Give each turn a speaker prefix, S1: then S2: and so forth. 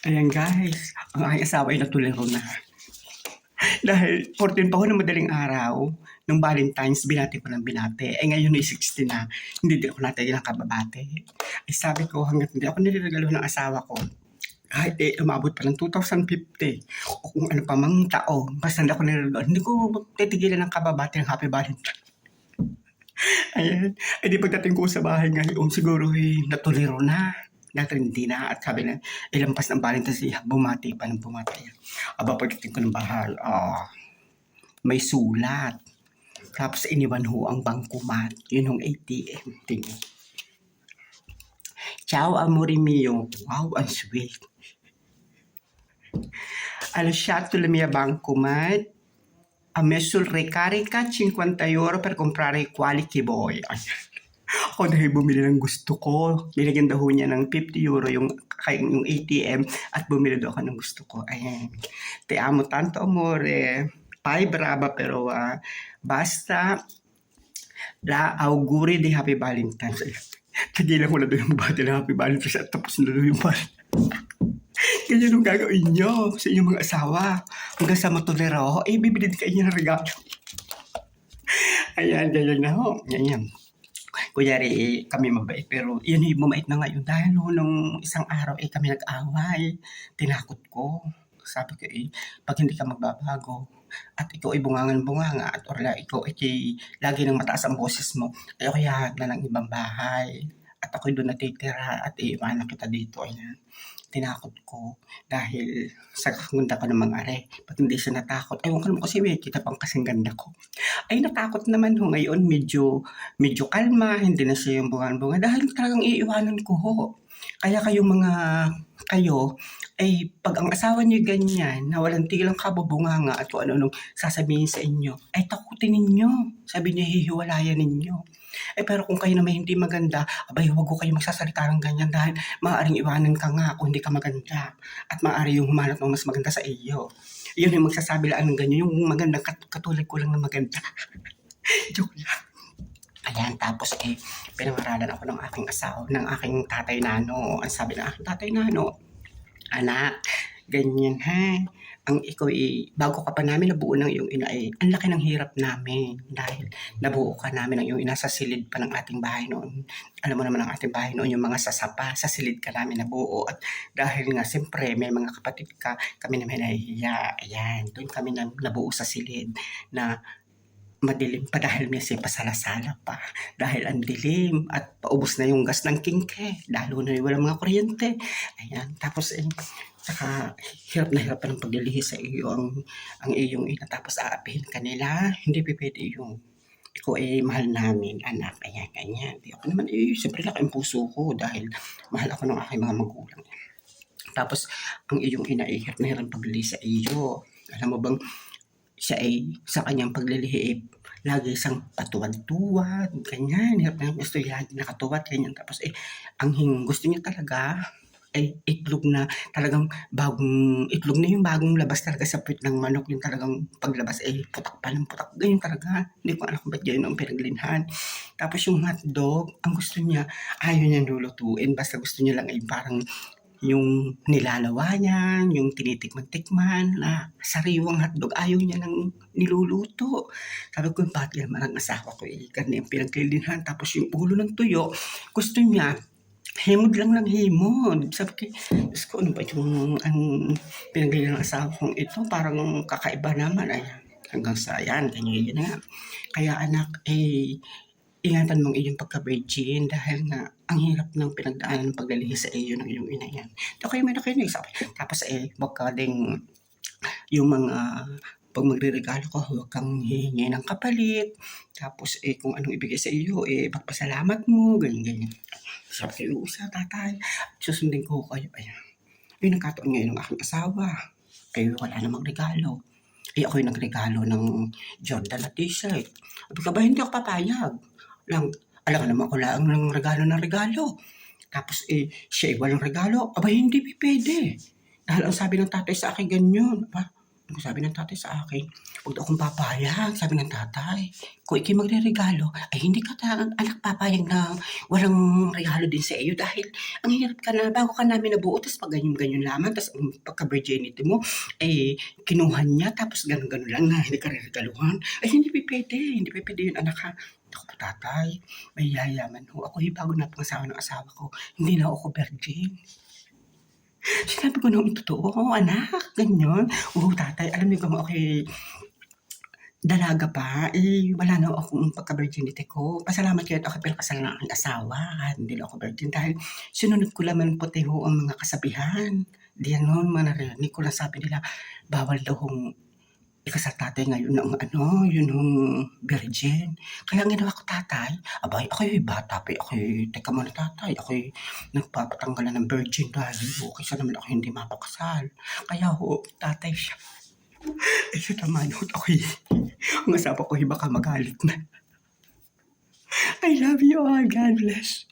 S1: Ayan guys, ang aking asawa ay natulero na. Dahil 14 pa ako ng madaling araw, nung Valentine's, binati ko ng binati. Eh ngayon ay 60 na, hindi din ako natigil ng kababate. Ay sabi ko, hanggat hindi ako niliregalo ng asawa ko, kahit umabot pa ng 2050 o kung ano pa mang taon, basta hindi ako niliregalo, hindi ko titigilan ng kababate ng Happy Valentine. Ayan, ay di pagdating ko sa bahay ngayon, siguro natulero na. Dati hindi na, at sabi na, ilampas ng Valentine's Day, bumati pa ng bumati. Aba, pagdating ko ng bahay, may sulat. Tapos iniwan ho ang bangkumat. Yun yung ATM. Tingin. Ciao, amore mio. Wow, ang sweet. Lasciato la mia bancomat. Ha messo il ricarica 50 euro per comprare quali che vuoi. Ako dahil bumili ng gusto ko. Nilagyan daw niya ng 50 euro yung ATM at bumili daw ako ng gusto ko. Ayan. Te amo tanto amore. Pai brava pero basta la auguri di Happy Valentine's. Tagilan ko na doon yung bati ng Happy Valentine's at tapos na doon yung Valentine's. Ganyan yung gagawin nyo sa inyong mga asawa. Hanggang sa matulero, bibili din kayo ng regalo. Ayan, ganyan na ho. Ganyan. Kunyari, kami mabait, pero yun yung bumait na ngayon. Dahil nung isang araw, kami nag-away. Tinakot ko. Sabi ko, pag hindi ka magbabago, at ikaw ay bungangan-bunganga, at orla, ikaw ay lagi nang mataas ang boses mo, ay ako yahat na ng ibang bahay. At ako'y doon natitira, at iiwanan kita dito. Ayan. Tinakot ko dahil sa ganda ko ng mga are. Pag hindi siya natakot, ewan ko naman kasi kita pang kasing ganda ko. Ay natakot naman ho ngayon, medyo kalma, hindi na siya yung bunga-bunga dahil talagang iiwanan ko ho. Kaya kayo, ay pag ang asawa niyo ganyan, na walang tigilang kabubunganga at kung ano-anong sasabihin sa inyo, ay takutin ninyo. Sabi niya, hihiwalayan ninyo. Pero kung kayo naman hindi maganda, abay huwag ko kayo magsasalita ng ganyan dahil maaaring iwanan ka nga kung hindi ka maganda. At maaari yung humanap ng mas maganda sa iyo. Yun yung magsasabi lang ng ganyan, yung magandang katulad ko lang na maganda. Joke lang. Ayan, tapos pinangaralan ako ng aking asawa, ng aking tatay nano. Ang sabi ng aking tatay nano, anak, ganyan ha. Ang ikaw bago ka pa namin nabuo ng iyong ina ang laki ng hirap namin dahil nabuo ka namin ng iyong ina sa silid pa ng ating bahay noon. Alam mo naman ang ating bahay noon, yung mga sasapa, sa silid ka namin nabuo. At dahil nga, siyempre, may mga kapatid ka, kami naman nahihiya. Ayan, doon kami nabuo sa silid na madilim pa dahil may pasalasala pa. Dahil ang dilim at paubos na yung gas ng kingke. Lalo na yung walang mga kuryente. Ayan, tapos saka hirap na hirap pa ng paglilihi sa iyo ang iyong ina. Tapos aapihin ka nila. Hindi pwede yung ikaw mahal namin, anak. Ayan, ganyan. Di ako naman, siyempre laki ang puso ko dahil mahal ako ng aking mga magulang. Tapos, ang iyong ina hirap na hirap paglilihi sa iyo. Alam mo bang, siya sa kanyang paglilihi lagi isang patuwad-tuwad, ganyan. Hirap na gusto niya, nakatuwad, ganyan. Tapos ang gusto niya talaga ay itlog na talagang bagong itlog na yung bagong labas talaga sa puwit ng manok, yung talagang paglabas putak pa ng putak, ganyan talaga. Hindi ko alam kung ba't ganyan ang pinaglinhan. Tapos yung hotdog, ang gusto niya, ayaw niyang lulutuin, basta gusto niya lang parang yung nilalawa niyan, yung tinitikman-tikman na sariwang hotdog, ayaw niya nang niluluto. Sabi ko, bakit naman ang asawa ko ganyan ang pinaglinhan. Tapos yung ulo ng tuyo, gusto niya, himod lang ng himod. Sabi ko, Diyos ko, ano ba yung pinaglinhan ng asawa kong ito? Parang kakaiba naman. Ayan, hanggang sa yan, ganyan nga. Kaya anak, ingatan mong iyong pagka-virgin dahil nga ang hirap ng pinagdaanan ng paglilihi sa iyo ng iyong ina yan. Okay, may nakinig. Tapos wag ka ding yung mga pag magre-regalo ka, huwag kang hihingi ng kapalit. Tapos kung anong ibigay sa iyo, pagpasalamat mo, ganyan. Sabi ko, sa tatay, susundin ko kayo. Ayan. Yung nagkataon ngayon ng aking asawa, wala namang regalo. Ako yung nagregalo ng Jordan na t-shirt. Sabi ko ba, hindi ako papayag. Alam naman ko lang ng regalo. Tapos siya walang regalo. Aba, hindi pwede. Dahil ang sabi ng tatay sa akin ganyan. Aba, Ang sabi ng tatay sa akin, "Huwag daw akong papayag," sabi ng tatay. "Kung ika'y magreregalo, ay hindi ka anak papayag na walang regalo din sa iyo dahil ang hirap ka na, bago ka namin nabuo ta's pa-ganyan-ganyan lamang, ta's ang pagka-virginity mo, eh, kinuha niya tapos gano'n-gano'n lang na hindi ka reregaluhan. Ay hindi pupuwede, hindi pupuwede 'yun anak ha." Naku po tatay, mahiyayaman ho ako, bago napangasawa ng asawa ko, hindi na ako virgin. Sinabi ko ng totoo, "Anak, ganyan." "Oo tatay, alam niyo kung ako'y dalaga pa, eh, wala na akong pagka-virginity ko. Pasalamat kayo't ako'y pinakasalan ng aking asawa kahit hindi na ako virgin dahil sinunod ko naman puti ho ang mga kasabihan." Diyan no'n narinig ko lang sabi nila, bawal daw hong ikasal tatay ngayon ng ano, yun hong virgin. Kaya ang ginawa ko tatay, aba'y ako'y bata pa, ako'y teka muna tatay, ako'y nagpapatanggal na ng virgin dahil ho kaysa naman ako hindi mapakasal. Kaya ho tatay siya, eh, siya naman ho't ako'y ang asawa ko'y baka magalit na. I love you all, God bless.